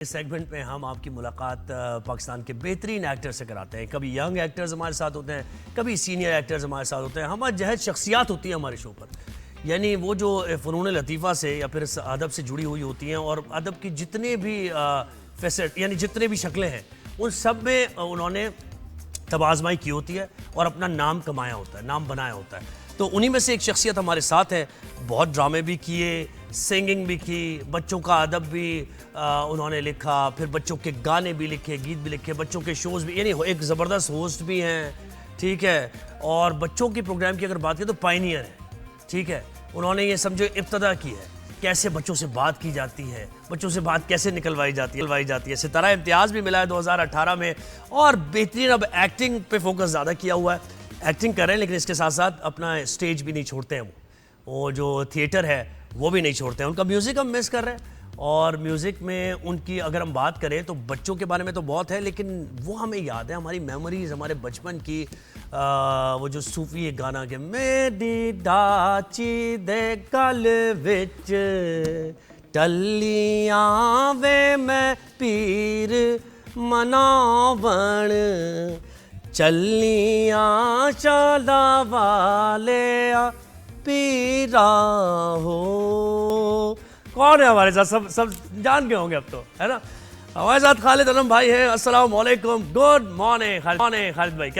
اس segment میں ہم آپ کی ملاقات پاکستان کے بہترین ایکٹر سے کراتے ہیں. کبھی ینگ ایکٹرز ہمارے ساتھ ہوتے ہیں, کبھی سینئر ایکٹرز ہمارے ساتھ ہوتے ہیں. ہمارے جہد شخصیات ہوتی ہیں ہمارے شو پر, یعنی وہ جو فنون لطیفہ سے یا پھر ادب سے جڑی ہوئی ہوتی ہیں, اور ادب کی جتنے بھی فیسٹ یعنی جتنے بھی شکلیں ہیں ان سب میں انہوں نے تب آزمائی کی ہوتی ہے اور اپنا نام کمایا ہوتا ہے, نام بنایا ہوتا ہے. تو انہی میں سے ایک شخصیت ہمارے ساتھ ہے. بہت ڈرامے بھی کیے, سنگنگ بھی کی, بچوں کا ادب بھی انہوں نے لکھا, پھر بچوں کے گانے بھی لکھے, گیت بھی لکھے, بچوں کے شوز بھی, یعنی ایک زبردست ہوسٹ بھی ہیں, ٹھیک ہے. اور بچوں کی پروگرام کی اگر بات کریں تو پائنیئر ہے, ٹھیک ہے. انہوں نے یہ سمجھو ابتدا کی ہے کیسے بچوں سے بات کی جاتی ہے, بچوں سے بات کیسے نکلوائی جاتی ہے. ستارہ امتیاز بھی ملا ہے 2018 میں, اور بہترین اب ایکٹنگ پہ فوکس زیادہ کیا ہوا ہے. ایکٹنگ کر رہے ہیں لیکن اس کے ساتھ ساتھ اپنا اسٹیج بھی نہیں چھوڑتے ہیں, وہ جو تھیٹر ہے وہ بھی نہیں چھوڑتے ہیں. ان کا میوزک ہم مس کر رہے ہیں, اور میوزک میں ان کی اگر ہم بات کریں تو بچوں کے بارے میں تو بہت ہے, لیکن وہ ہمیں یاد ہے, ہماری میموریز, ہمارے بچپن کی وہ جو صوفی ایک گانا کہ میری ڈاچی دے گل وچ ٹلیاں وے میں پیر مناون چلیاں چالا والے پیرا ہو. کون ہے ہمارے ساتھ؟ سب جان گئے ہوں گے اب تو, ہے نا. ہمارے ساتھ خالد علم بھائی ہیں. السلام علیکم, گڈ مارننگ خالد بھائی.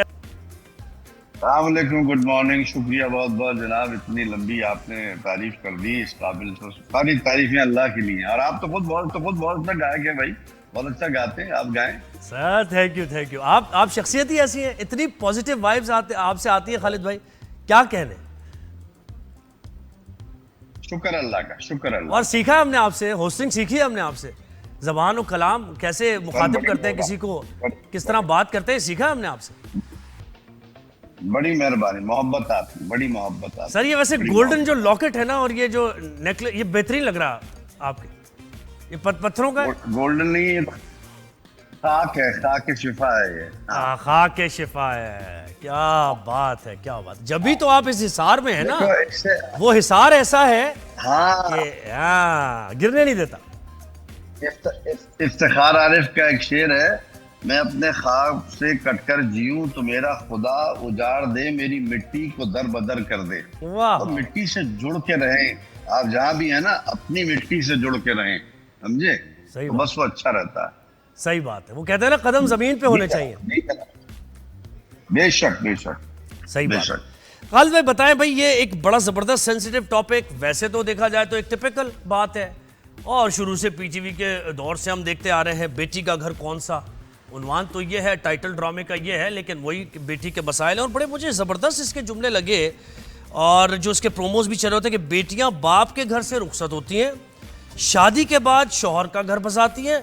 السلام علیکم, گڈ مارننگ. شکریہ بہت بہت جناب, اتنی لمبی آپ نے تعریف کر دی. اس قابل تو ساری تعریفیں اللہ کے لیے ہیں, اور آپ تو خود بہت اچھا گائک ہیں بھائی, بہت اچھا گاتے ہیں آپ, گائیں سر. Thank you. آپ شخصیت ہی ایسی ہیں, اتنی پازیٹیو وائبز آپ سے آتی ہے خالد بھائی, کیا کہنے. شکر اللہ کا, شکر اللہ. اور سیکھا ہے ہم نے آپ سے, ہوسٹنگ سیکھی ہے ہم نے آپ سے, زبان و کلام کیسے مخاطب کرتے ہیں کسی کو, کس طرح بات کرتے ہیں, سیکھا ہے ہم نے آپ سے. بڑی مہربانی, محبت آپ کی, بڑی محبت آپ. سر یہ ویسے گولڈن جو لاکٹ ہے نا, اور یہ جو نیکلس, یہ بہترین لگ رہا آپ کے, یہ پتھروں کا ہے. گولڈن نہیں, یہ خاک ہے, خاک شفا ہے یہ. خاک شفا ہے. کیا بات ہے, کیا بات. جبھی تو آپ اس حصار میں ہیں نا, وہ حصار ایسا ہے کہ گرنے نہیں دیتا. افتخار عارف کا ایک شعر ہے, میں اپنے خواب سے کٹ کر جیوں تو میرا خدا اجاڑ دے, میری مٹی کو در بدر کر دے. تو مٹی سے جڑ کے رہیں آپ, جہاں بھی ہیں نا اپنی مٹی سے جڑ کے رہیں, سمجھے, بس وہ اچھا رہتا ہے. صحیح بات ہے. وہ کہتے ہیں نا قدم زمین پہ ہونے چاہیے. بے شک, بے شک, صحیح بات ہے. خالد بھائی بتائیں بھائی, یہ ایک بڑا زبردست سینسیٹیو ٹاپک, ویسے تو دیکھا جائے تو ایک ٹپیکل بات ہے, اور شروع سے پی ٹی وی کے دور سے ہم دیکھتے آ رہے ہیں. بیٹی کا گھر کون سا, عنوان تو یہ ہے, ٹائٹل ڈرامے کا یہ ہے, لیکن وہی بیٹی کے مسائل ہیں. اور بڑے مجھے زبردست اس کے جملے لگے, اور جو اس کے پروموز بھی چل رہے ہوتے ہیں کہ بیٹیاں باپ کے گھر سے رخصت ہوتی ہیں, شادی کے بعد شوہر کا گھر بساتی ہیں,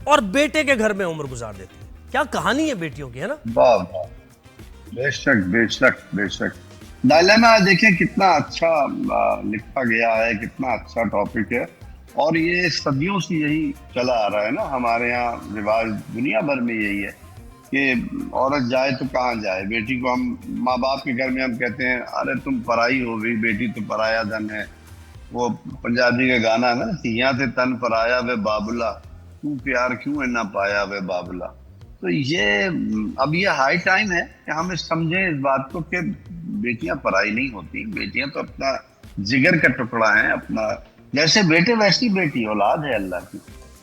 اور بیٹے کے گھر میں عمر گزار دیتی ہیں. کیا کہانی ہے بیٹیوں کی, ہے نا. بے شک, بے شک, بے شک. ڈائلیما دیکھیں کتنا اچھا لکھا گیا ہے, کتنا اچھا ٹاپک ہے, اور یہ صدیوں سے یہی چلا آ رہا ہے نا. ہمارے یہاں رواج دنیا بھر میں یہی ہے کہ عورت جائے تو کہاں جائے. بیٹی کو ہم ماں باپ کے گھر میں ہم کہتے ہیں ارے تم پرائی ہو گئی, بیٹی تو پرایا دھن ہے. وہ پنجابی کا گانا ہے نا, تیاں سے تن پرایا وے بابلا, تو پیار کیوں نہ پایا وے بابلا. تو یہ اب یہ ہائی ٹائم ہے کہ ہم سمجھیں اس بات کو کہ بیٹیاں پرائی نہیں ہوتی. بیٹیاں تو اپنا جگر کا ٹکڑا ہیں, اپنا جیسے بیٹے ویسی بیٹی, اولاد ہے اللہ کی.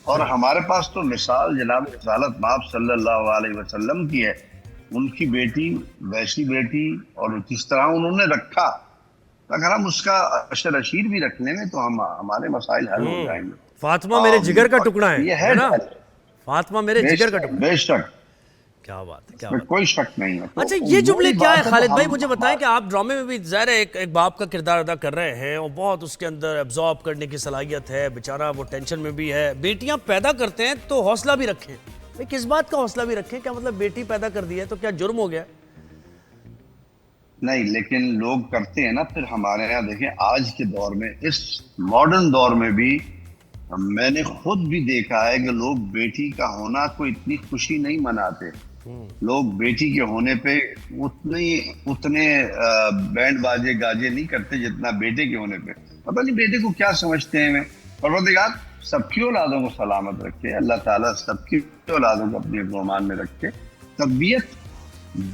اور ہمارے پاس تو مثال جناب رسالت مآب صلی اللہ علیہ وسلم کی ہے. ان کی بیٹی ویسی بیٹی, اور جس طرح انہوں نے رکھا, اگر ہم اس کا اشر اشیر بھی رکھ لیں گے تو ہمارے مسائل حل ہو جائیں گے. فاطمہ میرے جگر کا ٹکڑا ہے, یہ ہے نا, فاطمہ میرے جگر کا ٹکڑا. بے شک, کیا بات ہے, کیا بات. کوئی شک نہیں ہے. اچھا یہ جملے کیا ہے خالد بھائی, مجھے بتائیں کہ آپ ڈرامے میں بھی ظاہر ہے ایک باپ کا کردار ادا کر رہے ہیں, اور بہت اس کے اندر ایبزارب کرنے کی صلاحیت ہے, بیچارہ وہ ٹینشن میں بھی ہے. بیٹیاں پیدا کرتے ہیں تو حوصلہ بھی رکھیں, کس بات کا حوصلہ بھی رکھیں, کیا مطلب بیٹی پیدا کر دی ہے تو کیا جرم ہو گیا؟ نہیں, لیکن لوگ کرتے ہیں نا. پھر ہمارے یہاں دیکھیں آج کے دور میں, اس ماڈرن دور میں بھی میں نے خود بھی دیکھا ہے کہ لوگ بیٹی کا ہونا کو اتنی خوشی نہیں مناتے. لوگ بیٹی کے ہونے پہ اتنے بینڈ باجے گاجے نہیں کرتے جتنا بیٹے کے ہونے پہ. پتہ نہیں بیٹے کو کیا سمجھتے ہیں. پروردگار سب کی اولادوں کو سلامت رکھے اللہ تعالیٰ، سب کی اولادوں کو اپنے گمان میں رکھے. تربیت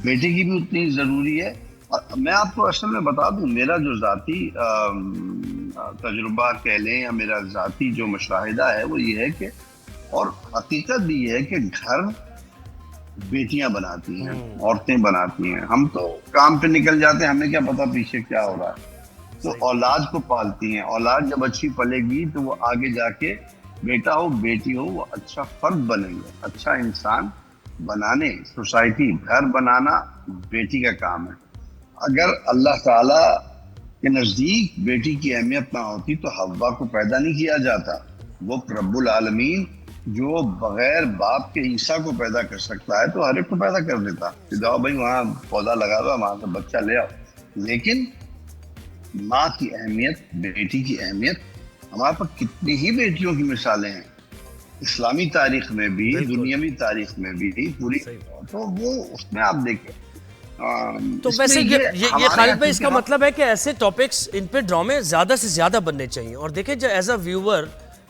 بیٹے کی بھی اتنی ضروری ہے. اور میں آپ کو اصل میں بتا دوں، میرا جو ذاتی تجربہ کہہ لیں یا میرا ذاتی جو مشاہدہ ہے وہ یہ ہے کہ، اور حقیقت بھی یہ ہے کہ گھر بیٹیاں بناتی ہیں، عورتیں بناتی ہیں. ہم تو کام پہ نکل جاتے ہیں، ہمیں کیا پتا پیچھے کیا ہو رہا ہے. تو اولاد کو پالتی ہیں. اولاد جب اچھی پلے گی تو وہ آگے جا کے بیٹا ہو بیٹی ہو وہ اچھا فرد بنیں گے، اچھا انسان بنانے. سوسائٹی، گھر بنانا بیٹی کا کام ہے. اگر اللہ تعالیٰ کے نزدیک بیٹی کی اہمیت نہ ہوتی تو حوا کو پیدا نہیں کیا جاتا. وہ رب العالمین جو بغیر باپ کے عیسیٰ کو پیدا کر سکتا ہے تو ہر ایک کو پیدا کر دیتا کہ جاؤ بھائی وہاں پودا لگا دو، وہاں سے بچہ لے آؤ. لیکن ماں کی اہمیت، بیٹی کی اہمیت، ہمارے پاس کتنی ہی بیٹیوں کی مثالیں ہیں اسلامی تاریخ میں بھی، دنیاوی تاریخ میں بھی پوری. تو وہ اس میں آپ دیکھیں. تو ویسے یہ خالد بھائی اس کا مطلب ہے کہ ایسے ٹاپکس، ان پہ ڈرامے زیادہ سے زیادہ بننے چاہیے. اور دیکھیں جو ایز اے ویور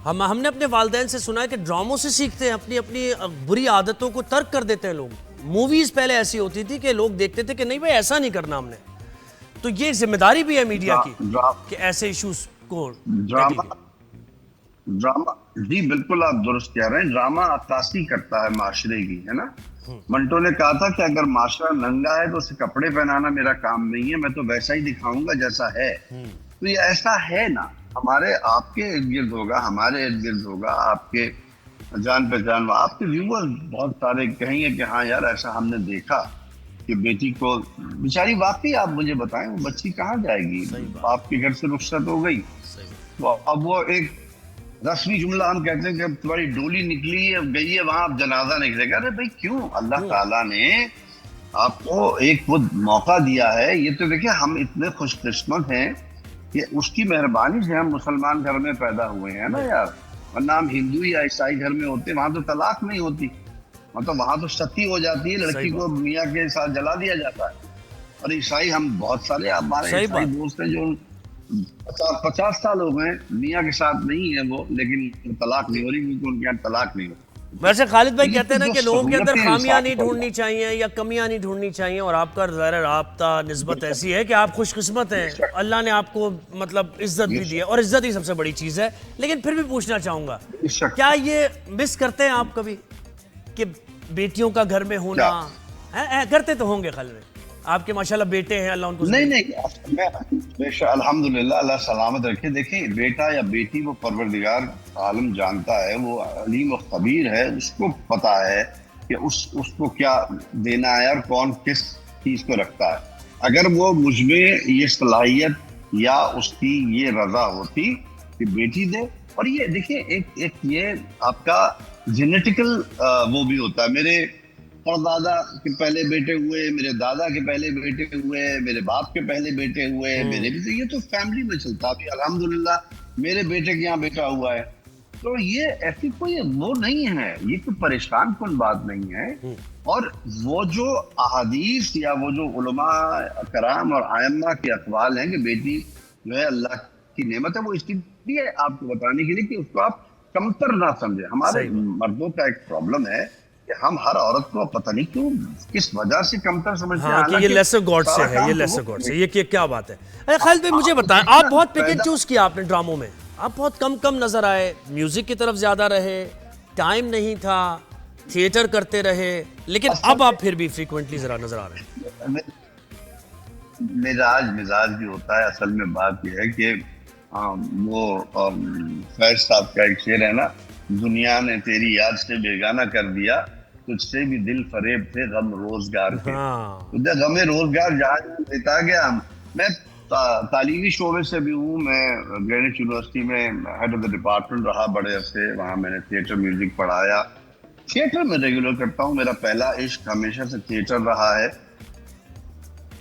ہم نے اپنے والدین سے سنا ہے کہ ڈراموں سے سیکھتے ہیں، اپنی اپنی بری عادتوں کو ترک کر دیتے ہیں لوگ. موویز پہلے ایسی ہوتی تھی کہ لوگ دیکھتے تھے کہ نہیں بھائی ایسا نہیں کرنا ہم نے. تو یہ ذمہ داری بھی ہے میڈیا کی کہ ایسے ایشوز کو ڈرامہ جی بالکل آپ درست کہہ رہے ہیں. ڈرامہ عکاسی کرتا ہے معاشرے کی، ہے نا. منٹو نے کہا تھا کہ اگر معاشرہ ننگا ہے تو اسے کپڑے پہنانا میرا کام نہیں ہے، میں تو ویسا ہی دکھاؤں گا جیسا ہے. تو یہ ایسا ہے نا، ہمارے آپ کے ارد گرد ہوگا، ہمارے ارد گرد ہوگا، آپ کے جان پہچان، آپ کے ویور بہت سارے کہیں گے کہ ہاں یار ایسا ہم نے دیکھا کہ بیٹی کو بیچاری، واقعی آپ مجھے بتائیں وہ بچی کہاں جائے گی؟ آپ کے گھر سے رخصت ہو گئی تو اب وہ ایک رسمی جملہ ہم کہتے ہیں کہ اب تمہاری ڈولی نکلی ہے، گئی ہے وہاں، اب جنازہ نکلے گا. ارے بھائی کیوں؟ اللہ تعالیٰ نے آپ کو ایک وہ موقع دیا ہے. یہ تو دیکھیں ہم اتنے خوش قسمت ہیں کہ اس کی مہربانی سے ہم مسلمان گھر میں پیدا ہوئے ہیں نا یار. ورنہ ہم ہندو یا عیسائی گھر میں ہوتے وہاں تو طلاق نہیں ہوتی، مطلب وہاں تو ستی ہو جاتی ہے، لڑکی کو میاں کے ساتھ جلا دیا جاتا ہے. اور عیسائی ہم بہت سارے ہمارے عیسائی دوست ہیں جو 50 سال ہو گئے میاں کے ساتھ نہیں ہے وہ، لیکن طلاق نہیں ہو رہی کیونکہ ان کے یہاں طلاق نہیں ہوتی. ویسے خالد بھائی کہتے ہیں نا کہ لوگوں کے اندر خامیاں نہیں ڈھونڈنی چاہیے یا کمیاں نہیں ڈھونڈنی چاہیے، اور آپ کا ظاہر رابطہ نسبت ایسی ہے کہ آپ خوش قسمت ہیں، اللہ نے آپ کو مطلب عزت بھی دی ہے، اور عزت ہی سب سے بڑی چیز ہے. لیکن پھر بھی پوچھنا چاہوں گا، کیا یہ مس کرتے ہیں آپ کبھی کہ بیٹیوں کا گھر میں ہونا؟ کرتے تو ہوں گے خالد بھائی، آپ کے ماشاءاللہ بیٹے ہیں، اللہ ان کو نہیں الحمدللہ اللہ سلامت رکھے. دیکھیں بیٹا یا بیٹی وہ پروردگار عالم جانتا ہے، وہ علیم و خبیر ہے، اس کو پتا ہے کہ اس کو کیا دینا ہے اور کون کس چیز کو رکھتا ہے. اگر وہ مجھ میں یہ صلاحیت یا اس کی یہ رضا ہوتی کہ بیٹی دے. اور یہ دیکھیں ایک یہ آپ کا جینیٹیکل وہ بھی ہوتا ہے. میرے اور دادا کے پہلے بیٹے ہوئے، میرے دادا کے پہلے بیٹے ہوئے، میرے باپ کے پہلے بیٹے ہوئے، میرے بھی تو یہ تو فیملی میں چلتا. ابھی الحمدللہ میرے بیٹے کے یہاں بیٹا ہوا ہے. تو یہ ایسی کوئی وہ نہیں ہے، یہ کوئی پریشان کن بات نہیں ہے. اور وہ جو احادیث یا وہ جو علماء کرام اور ائمہ کے اقوال ہیں کہ بیٹی جو ہے اللہ کی نعمت ہے، وہ اس لیے آپ کو بتانے کے لیے کہ اس کو آپ کمتر نہ سمجھیں. ہمارے مردوں کا ایک پرابلم ہے کہ ہم ہر عورت کو پتہ نہیں کیوں کس وجہ سے کمتر سمجھتے ہیں. ہاں کہ یہ لیسر گاڈ سے ہے، یہ لیسر گاڈ سے، یہ کیا بات ہے؟ خالد بھائی مجھے بتائیں، آپ بہت پک اینڈ چوز کیا آپ نے ڈراموں میں، آپ بہت کم نظر آئے، میوزک کی طرف زیادہ رہے، ٹائم نہیں تھا، تھیٹر کرتے رہے، لیکن اب آپ پھر بھی فریکوینٹلی ذرا نظر آ رہے ہیں. مزاج بھی ہوتا ہے. اصل میں بات یہ ہے کہ وہ فیض صاحب کا ایک شعر ہے نا، دنیا نے تیری یاد سے بیگانہ کر دیا، تجھ سے بھی دل فریب تھے غم روزگار کے. غم روزگار جہاں دیتا گیا. میں تعلیمی شعبے سے بھی ہوں، میں گرینوچ یونیورسٹی میں ہیڈ آف دا ڈپارٹمنٹ رہا بڑے عرصے، وہاں میں نے تھیٹر میوزک پڑھایا. تھیٹر میں ریگولر کرتا ہوں، میرا پہلا عشق ہمیشہ سے تھیٹر رہا ہے.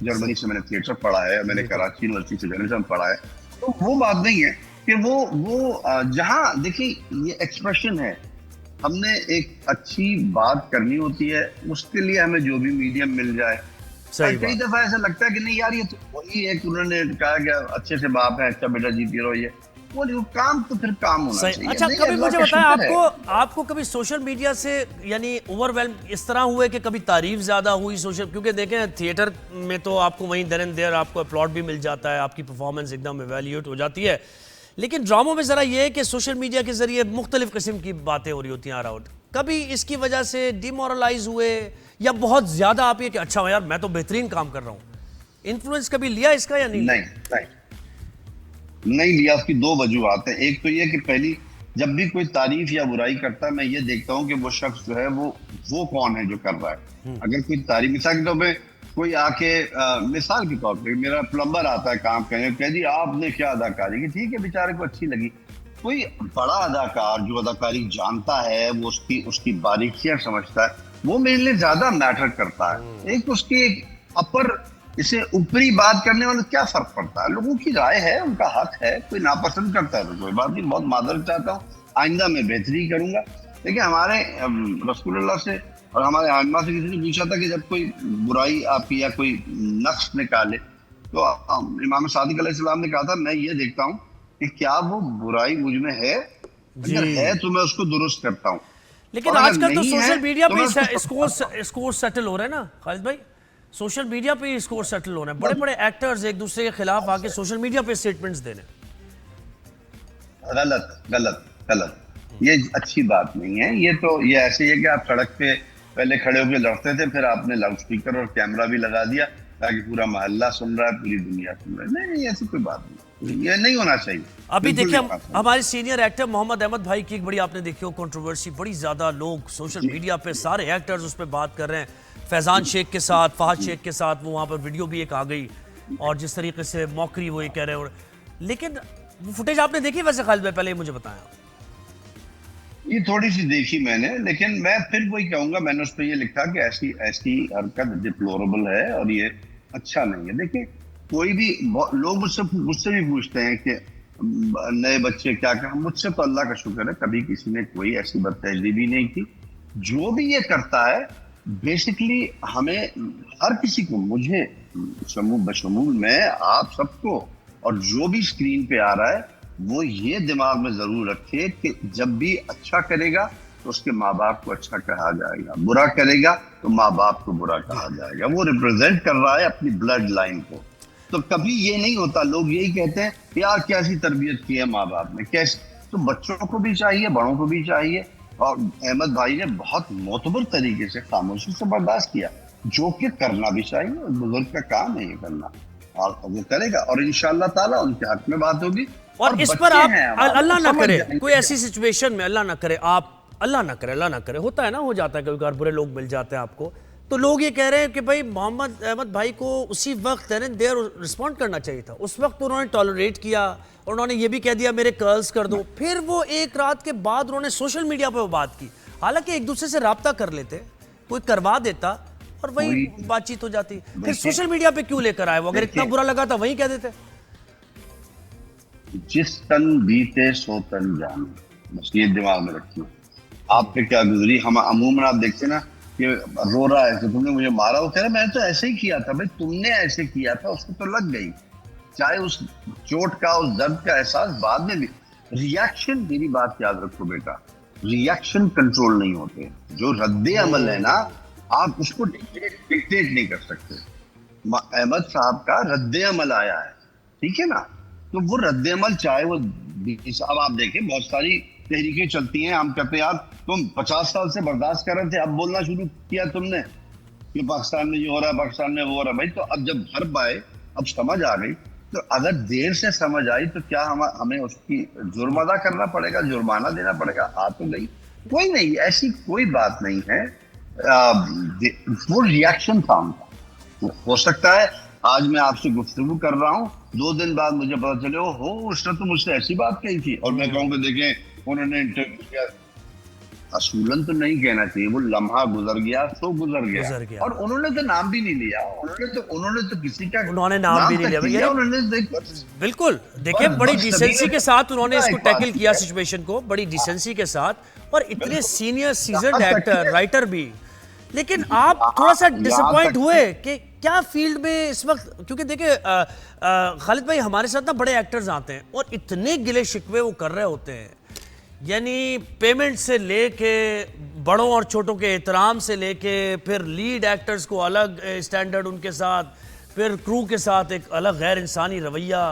جرمنی سے میں نے تھیٹر پڑھا ہے، میں نے کراچی یونیورسٹی سے جرنلزم پڑھا ہے. تو وہ بات نہیں ہے کہ وہ جہاں دیکھیں یہ ایکسپریشن ہے، ہم نے ایک اچھی بات کرنی ہوتی ہے، اس کے لیے ہمیں جو بھی میڈیم مل جائے. کئی دفعہ ایسا لگتا ہے کہ نہیں یار یہ تو وہی ہے کہ انہوں نے کہا کہ اچھے سے باپ ہے، اچھا بیٹا جیتی رہو. یہ وہ کام تو پھر کام ہونا چاہیے. اچھا کبھی مجھے بتائیں آپ کو کبھی سوشل میڈیا سے یعنی اوور ویلم اس طرح ہوئے کہ کبھی تعریف زیادہ ہوئی سوشل, کیونکہ دیکھیں تھیٹر میں تو آپ کو وہیں دیر اینڈ دیر آپ کو اپلاڈ بھی مل جاتا ہے, آپ کی پرفارمنس ایک دم ایویلیوٹ ہو جاتی ہے, لیکن ڈراموں میں ذرا یہ ہے کہ سوشل میڈیا کے ذریعے مختلف قسم کی باتیں ہو رہی ہوتی ہیں اراؤنڈ, کبھی اس کی وجہ سے ڈیمورلائز ہوئے یا بہت زیادہ آپ یہ کہ اچھا یار میں تو بہترین کام کر رہا ہوں, انفلوئنس کبھی لیا اس کا یا نہیں؟ نہیں لیا. اس کی دو وجوہات ہیں. ایک تو یہ کہ پہلی جب بھی کوئی تعریف یا برائی کرتا ہے میں یہ دیکھتا ہوں کہ وہ شخص جو ہے وہ کون ہے جو کر رہا ہے. اگر کوئی تعریف مثال کے طور پہ کوئی آ کے مثال کے طور پہ میرا پلمبر آتا ہے کام کرنے, کہہ دی آپ نے کیا اداکاری کی, ٹھیک ہے بیچارے کو اچھی لگی. کوئی بڑا اداکار جو اداکاری جانتا ہے, وہ اس کی باریکیاں سمجھتا ہے, وہ میرے لیے زیادہ میٹر کرتا ہے. ایک اس کی اسے اوپری بات کرنے والا کیا فرق پڑتا ہے, لوگوں کی رائے ہے, ان کا حق ہے, کوئی ناپسند کرتا ہے تو کوئی بات نہیں, بہت معذرت چاہتا ہوں, آئندہ میں بہتری کروں گا. لیکن ہمارے رسول اللہ سے اور ہمارے آئمہ سے کسی نے پوچھا تھا کہ جب کوئی برائی آپ کی یا کوئی نقص نکالے تو امام صادق علیہ السلام نے کہا تھا میں یہ دیکھتا ہوں کہ کیا وہ برائی مجھ میں ہے, اگر ہے تو میں اس کو درست کرتا ہوں. لیکن آج کل تو سوشل میڈیا پہ اسکور سیٹل ہو رہے ہیں نا خالد بھائی, سوشل میڈیا پہ اسکور سیٹل ہو رہے ہیں, بڑے بڑے ایکٹرز ایک دوسرے کے خلاف آ کے سوشل میڈیا پہ اسٹیٹمنٹس دے رہے ہیں. غلط یہ اچھی بات نہیں ہے. یہ ایسے ہی ہے کہ آپ سڑک پہ پہلے کھڑے ہو کے لڑتے تھے, پھر آپ نے لاؤڈ اسپیکر اور کیمرہ بھی لگا دیا تاکہ پورا محلہ سن رہا ہے, پوری دنیا سن رہا ہے. نہیں ایسی کوئی بات نہیں, یہ نہیں ہونا چاہیے. ابھی دیکھیں ہمارے سینئر ایکٹر محمد احمد بھائی کی ایک بڑی آپ نے دیکھی ہو کنٹروورسی, بڑی زیادہ لوگ سوشل میڈیا پہ سارے ایکٹرز اس پہ بات کر رہے ہیں, فیضان شیخ کے ساتھ, فہد شیخ کے ساتھ, وہ وہاں پر ویڈیو بھی ایک آ گئی اور جس طریقے سے موکری وہ یہ کہہ رہے ہیں. لیکن وہ فوٹیج آپ نے دیکھی ویسے خالد بھائی, پہلے یہ مجھے بتایا. یہ تھوڑی سی دیکھی میں نے, لیکن میں پھر وہی کہوں گا, میں نے اس پہ یہ لکھا کہ ایسی حرکت ڈپلوربل ہے اور یہ اچھا نہیں ہے. دیکھیں کوئی بھی لوگ مجھ سے بھی پوچھتے ہیں کہ نئے بچے کیا کریں, مجھ سے تو اللہ کا شکر ہے کبھی کسی نے کوئی ایسی بد تہذیبی نہیں کی. جو بھی یہ کرتا ہے بیسکلی ہمیں ہر کسی کو, مجھے بشمول میں آپ سب کو, اور جو بھی اسکرین پہ آ رہا ہے وہ یہ دماغ میں ضرور رکھے کہ جب بھی اچھا کرے گا تو اس کے ماں باپ کو اچھا کہا جائے گا, برا کرے گا تو ماں باپ کو برا کہا جائے گا. وہ ریپرزینٹ کر رہا ہے اپنی بلڈ لائن کو. تو کبھی یہ نہیں ہوتا, لوگ یہی کہتے ہیں یار کیسی تربیت کی ہے ماں باپ نے, کیسے, تو بچوں کو بھی چاہیے, بڑوں کو بھی چاہیے. اور احمد بھائی نے بہت معتبر طریقے سے خاموشی سے برداشت کیا, جو کہ کرنا بھی چاہیے, بزرگ کا کام ہے یہ کرنا, اور وہ کرے گا, اور انشاءاللہ تعالیٰ ان کے حق میں بات ہوگی. اور اس پر آپ اللہ نہ کرے کوئی ایسی سچویشن میں, اللہ نہ کرے آپ, اللہ نہ کرے ہوتا ہے نا, ہو جاتا ہے کبھی کبھار برے لوگ مل جاتے ہیں آپ کو, تو لوگ یہ کہہ رہے ہیں کہ بھائی محمد احمد بھائی کو اسی وقت دیر رسپونڈ کرنا چاہیے تھا, اس وقت انہوں نے ٹالریٹ کیا اور انہوں نے یہ بھی کہہ دیا میرے کرلز کر دو, پھر وہ ایک رات کے بعد انہوں نے سوشل میڈیا پہ وہ بات کی, حالانکہ ایک دوسرے سے رابطہ کر لیتے, کوئی کروا دیتا اور وہی بات چیت ہو جاتی. پھر سوشل میڈیا پہ کیوں لے کر آئے وہ, اگر اتنا برا لگا تھا وہیں کہہ دیتے. جس تن بیتے سو تن جانے, بس یہ دماغ میں رکھیے. آپ پہ کیا گزری, ہم عموماً آپ دیکھتے نا کہ رو رہا ہے کہ تم نے مجھے مارا, وہ کہہ رہا میں نے تو ایسے ہی کیا تھا. بھائی تم نے ایسے کیا تھا, اس کو تو لگ گئی, چاہے اس چوٹ کا, اس درد کا احساس بعد میں بھی. ریاکشن, میری بات یاد رکھو بیٹا, ریاکشن کنٹرول نہیں ہوتے. جو رد عمل ہے نا, آپ اس کو ڈکٹیٹ نہیں کر سکتے. احمد صاحب کا رد عمل آیا ہے, ٹھیک ہے نا, تو وہ رد عمل چاہے وہ, اب آپ دیکھیں بہت ساری تحریکیں چلتی ہیں, ہم کہتے ہیں یار تم 50 سال سے برداشت کر رہے تھے, اب بولنا شروع کیا تم نے کہ پاکستان میں یہ ہو رہا ہے, پاکستان میں وہ ہو رہا ہے. بھائی تو اب جب حرب آئے, اب سمجھ آ گئی, تو اگر دیر سے سمجھ آئی تو کیا ہمیں اس کی جرم ادا کرنا پڑے گا, جرمانہ دینا پڑے گا. آ تو گئی, کوئی نہیں, ایسی کوئی بات نہیں ہے. وہ ریاکشن تھا ان کا. ہو سکتا ہے آج میں آپ سے گفتگو کر رہا ہوں, 2 دن بعد مجھے پتا چلے اس نے تو مجھ سے ایسی بات کہی تھی, اور میں کہوں کہ دیکھیں انہوں نے انٹرویو کیا. اصولاً تو نہیں کہنا چاہیے, وہ لمحہ گزر گیا تو گزر گیا, اور انہوں نے تو نام بھی نہیں لیا, انہوں نے تو کسی کا نام بھی نہیں لیا. بالکل دیکھیں بڑی ڈیسنسی کے ساتھ انہوں نے اس کو ٹیکل کیا سچویشن کو, بڑی ڈیسنسی کے ساتھ, اور اتنے سینئر سیزنڈ ایکٹر رائٹر بھی. لیکن آپ تھوڑا سا ڈس اپوائنٹ ہوئے کہ کیا فیلڈ میں اس وقت، کیونکہ دیکھیں خالد بھائی ہمارے ساتھ نا بڑے ایکٹرز آتے ہیں اور اتنے گلے شکوے وہ کر رہے ہوتے ہیں، یعنی پیمنٹ سے لے کے بڑوں اور چھوٹوں کے احترام سے لے کے پھر لیڈ ایکٹرز کو الگ اسٹینڈرڈ ان کے ساتھ، پھر کرو کے ساتھ ایک الگ غیر انسانی رویہ،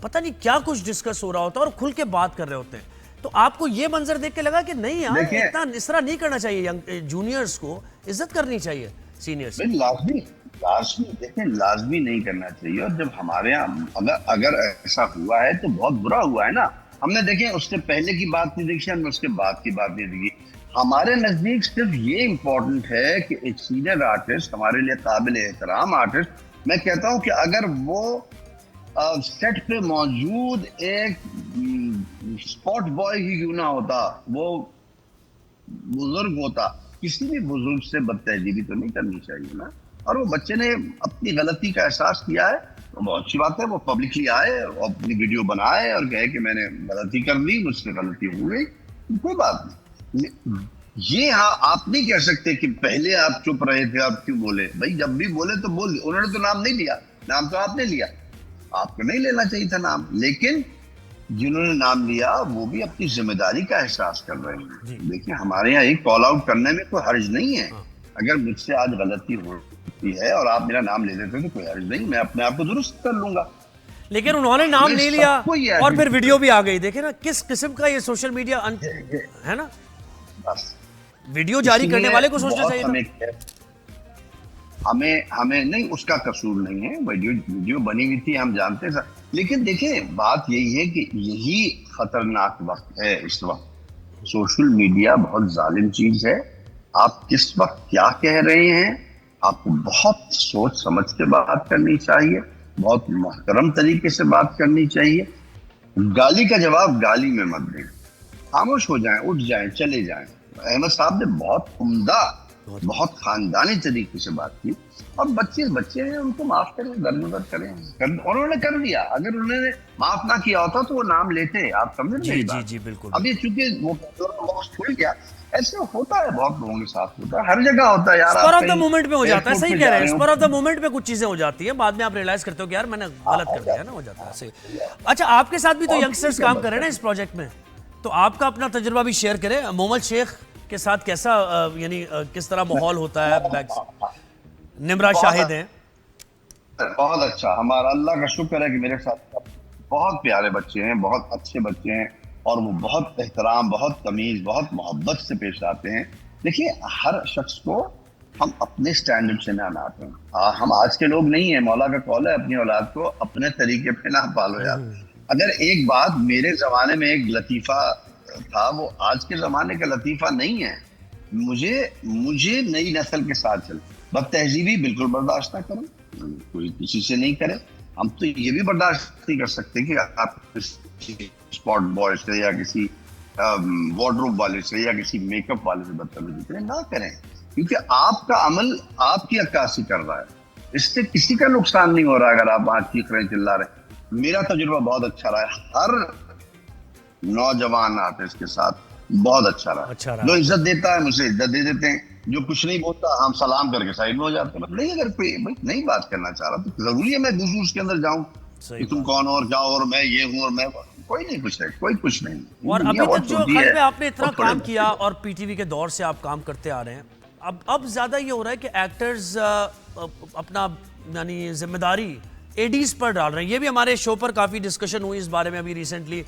پتہ نہیں کیا کچھ ڈسکس ہو رہا ہوتا ہے اور کھل کے بات کر رہے ہوتے ہیں. تو آپ کو یہ منظر دیکھ کے لگا کہ نہیں یار اتنا اس طرح نہیں کرنا چاہیے، جونیئرز کو عزت کرنی چاہیے سینئرز. لازمی دیکھیں لازمی نہیں کرنا چاہیے. اور جب ہمارے یہاں اگر ایسا ہوا ہے تو بہت برا ہوا ہے نا. ہم نے دیکھیں اس سے پہلے کی بات نہیں دیکھی، ہم نے اس کے بعد کی بات نہیں دیکھی. ہمارے نزدیک صرف یہ امپورٹنٹ ہے کہ ایک سینئر آرٹسٹ، ہمارے لیے قابل احترام آرٹسٹ، میں کہتا ہوں کہ اگر وہ سیٹ پہ موجود ایک اسپاٹ بوائے ہی کیوں نہ ہوتا، وہ بزرگ ہوتا، کسی بھی بزرگ سے بدتہذیبی تو نہیں کرنی چاہیے نا. اور وہ بچے نے اپنی غلطی کا احساس کیا ہے، تو بہت اچھی بات ہے. وہ پبلکلی آئے اور اپنی ویڈیو بنائے اور کہے کہ میں نے غلطی کر لی، مجھ سے غلطی ہو گئی، کوئی بات نہیں. یہ آپ نہیں کہہ سکتے کہ پہلے آپ چپ رہے تھے، آپ کیوں بولے. بھائی جب بھی بولے تو بول. انہوں نے تو نام نہیں لیا، نام تو آپ نے لیا، آپ کو نہیں لینا چاہیے تھا نام. لیکن جنہوں نے نام لیا وہ بھی اپنی ذمہ داری کا احساس کر رہے ہیں. دیکھیں ہمارے یہاں ایک کال آؤٹ کرنے میں کوئی حرج نہیں ہے. اگر مجھ سے آج غلطی ہوتی ہے اور آپ میرا نام لے دیتے تو کوئی حرج نہیں، میں اپنے آپ کو درست کر لوں گا. لیکن انہوں نے نام نہیں لیا اور پھر ویڈیو بھی آ گئی. دیکھیں نا کس قسم کا یہ سوشل میڈیا ہے نا. بس ویڈیو جاری کرنے والے کو سوچنا چاہیے تھا. ہمیں نہیں، اس کا قصور نہیں ہے. ویڈیو بنی ہوئی تھی، ہم جانتے ہیں. لیکن دیکھیں بات یہی ہے کہ یہی خطرناک وقت ہے اس وقت. سوشل میڈیا بہت ظالم چیز ہے. آپ کس وقت کیا کہہ رہے ہیں، آپ کو بہت سوچ سمجھ کے بات کرنی چاہیے، بہت محترم طریقے سے بات کرنی چاہیے. گالی کا جواب گالی میں مت دیں، خاموش ہو جائیں، اٹھ جائیں، چلے جائیں. احمد صاحب نے بہت عمدہ، بہت خاندانی طریقے سے بات کی. اور بچے ہیں، ان کو معاف کریں، درگزر کریں. انہوں نے کر دیا. اگر انہوں نے معاف نہ کیا ہوتا تو وہ نام لیتے. آپ سمجھ رہے ہیں؟ جی بالکل. ابھی چونکہ وہ باکس کھل گیا، ایسے ہوتا ہے، بہت لوگوں کے ساتھ ہوتا ہے، ہر جگہ ہوتا ہے یار. اسپر آف دا مومنٹ میں ہو جاتا ہے. صحیح کہہ رہے ہیں، اسپر آف دا مومنٹ میں کچھ چیزیں ہو جاتی ہیں، بعد میں آپ ریئلائز کرتے ہو کہ یار میں نے غلط کر دیا نا. ہو جاتا ہے صحیح. اچھا آپ کے ساتھ بھی تو ینگسٹرز کام کر رہے ہیں نا اس پروجیکٹ میں، تو آپ کا اپنا تجربہ بھی شیئر کریں. مومل شیخ کے ساتھ کیسا، یعنی کس طرح ماحول ہوتا ہے؟ نمرا شاہد ہیں. بہت اچھا. ہمارا اللہ کا شکر ہے کہ میرے ساتھ بہت پیارے بچے ہیں، بہت اچھے بچے ہیں، اور وہ بہت احترام، بہت تمیز، بہت محبت سے پیش آتے ہیں. دیکھیے ہر شخص کو ہم اپنے سٹینڈرڈ سے نہ لاتے ہیں. ہم آج کے لوگ نہیں ہیں. مولا کا قول ہے اپنی اولاد کو اپنے طریقے پہ نہ پالو یار. اگر ایک بات، میرے زمانے میں ایک لطیفہ تھا، وہ آج کے زمانے کا لطیفہ نہیں ہے. مجھے نئی نسل کے ساتھ چل. بد تہذیبی بالکل برداشت نہ کریں، کوئی کسی سے نہیں کرے. ہم تو یہ بھی برداشت نہیں کر سکتے کہ آپ کسی اسپاٹ بوائے سے یا کسی وارڈروب والے سے یا کسی میک اپ والے سے بدتمیزی کریں. نہ کریں، کیونکہ آپ کا عمل آپ کی عکاسی کر رہا ہے. اس سے کسی کا نقصان نہیں ہو رہا اگر آپ آج چیخ رہے چلا رہے. میرا تجربہ بہت اچھا رہا ہے، ہر نوجوان آرٹسٹ کے ساتھ بہت اچھا رہا. جو عزت دیتا ہے مجھے عزت دے دیتے ہیں، جو کچھ نہیں بولتا ہم سلام کر کے سائڈ میں ہو جاتے ہیں. نہیں، اگر کوئی نہیں بات کرنا چاہ رہا تو ضروری ہے میں دوسروں کے اندر جاؤں کہ تم کون ہو اور کیا ہو اور میں یہ ہوں اور میں کوئی نہیں کچھ ہے، کوئی کچھ نہیں. اور ابھی تک جو خالد میں آپ نے اتنا کام کیا اور پی ٹی وی کے دور سے آپ کام کرتے آ رہے ہیں، اب زیادہ یہ ہو رہا ہے کہ ایکٹرز اپنا یعنی ذمہ داری ایڈیز پر ڈال رہے ہیں. یہ بھی ہمارے شو پر کافی ڈسکشن ہوئی اس بارے میں ابھی ریسنٹلی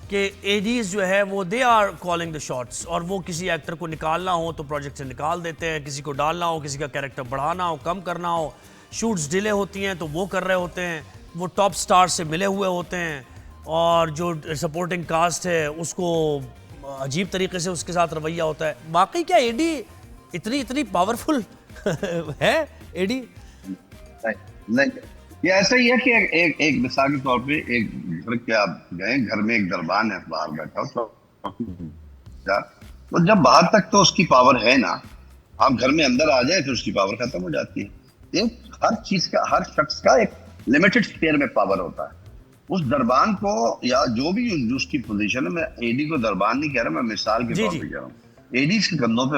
کہ ایڈیز جو ہے وہ they are calling the shots, اور وہ کسی ایکٹر کو نکالنا ہو تو پروجیکٹ سے نکال دیتے ہیں، کسی کو ڈالنا ہو، کسی کا کیریکٹر بڑھانا ہو، کم کرنا ہو، شوٹس ڈیلے ہوتی ہیں تو وہ کر رہے ہوتے ہیں. وہ ٹاپ سٹار سے ملے ہوئے ہوتے ہیں اور جو سپورٹنگ کاسٹ ہے اس کو عجیب طریقے سے اس کے ساتھ رویہ ہوتا ہے. واقعی کیا ایڈی اتنی پاورفل ہے؟ ایڈی نہیں، یہ ایسا ہی ہے کہ ایک مثال کے طور پہ ایک گھر کے آپ گئے، گھر میں ایک دربان ہے باہر بیٹھا، تو جب باہر تک تو اس کی پاور ہے نا، آپ گھر میں اندر آ جائیں تو اس کی پاور ختم ہو جاتی ہے. ہر چیز کا، ہر شخص کا ایک لمیٹڈ اسپیئر میں پاور ہوتا ہے. اس دربان کو یا جو بھی اس کی پوزیشن ہے، میں اے ڈی کو دربان نہیں کہہ رہا، میں مثال کے طور پہ کہہ رہا ہوں. ایڈیز کے کندھوں پہ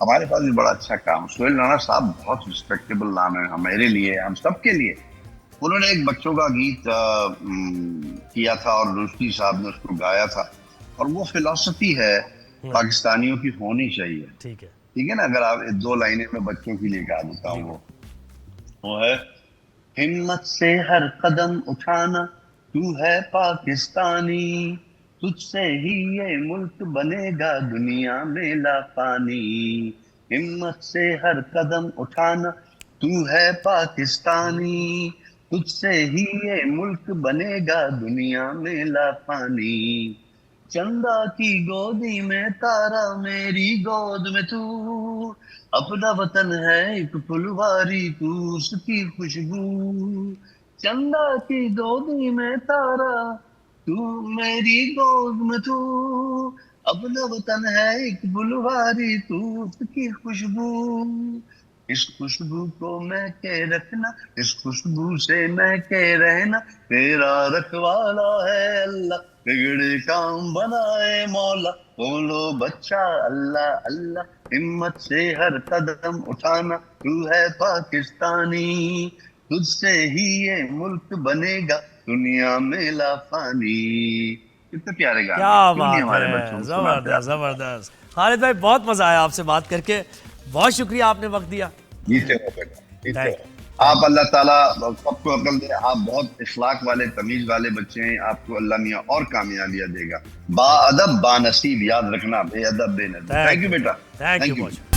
ہمارے پاس بھی بڑا اچھا کام. سہیل رانا صاحب بہت رسپیکٹیبل نام ہے میرے لیے, ہم سب کے لیے. انہوں نے ایک بچوں کا گیت کیا تھا اور روشنی صاحب نے اس کو گایا تھا, اور وہ فلسفی ہے پاکستانیوں کی ہونی چاہیے. ٹھیک ہے, ٹھیک ہے نا, اگر آپ 2 لائنیں میں بچوں کے لیے گا دیتا ہوں. وہ ہے ہمت سے ہر قدم اٹھانا تو ہے پاکستانی, تجھ سے ہی یہ ملک بنے گا دنیا میں لافانی. ہمت سے ہر قدم اٹھانا تو ہے پاکستانی, تجھ سے ہی یہ ملک بنے گا دنیا میں لافانی. چندا کی گودی میں تارا میری گود میں تو, اپنا وطن ہے ایک پھلواری تو اس کی خوشبو. چندا کی گودی میں تارا تو میری گود میں تو, اپنا وطن ہے ایک پھلواری تو اس کی خوشبو. اس خوشبو کو میں کے رکھنا, اس خوشبو سے میں کے رہنا, تیرا رکھوالا ہے اللہ, بگڑے کام بنائے مولا, بولو بچہ اللہ اللہ. ہمت سے ہر قدم اٹھانا تو ہے پاکستانی, تجھ سے ہی یہ ملک بنے گا دنیا میں لافانی. کتنے پیارے گانے, کیا کیوں نہیں بات ہمارے بچوں ہے, کو سناتے آپ؟ زبردست زبردست. خالد بھائی بہت مزہ آیا آپ سے بات کر کے, بہت شکریہ آپ نے وقت دیا. جیتے ہو بیٹا, جیتے ہو. Thank you. آپ اللہ تعالیٰ سب کو عقل دے, آپ بہت اخلاق والے تمیز والے بچے ہیں, آپ کو اللہ میاں اور کامیابیاں دے گا. با ادب با نصیب, یاد رکھنا, بے ادب بے نصیب. Thank you beta, thank you thank you. بہت.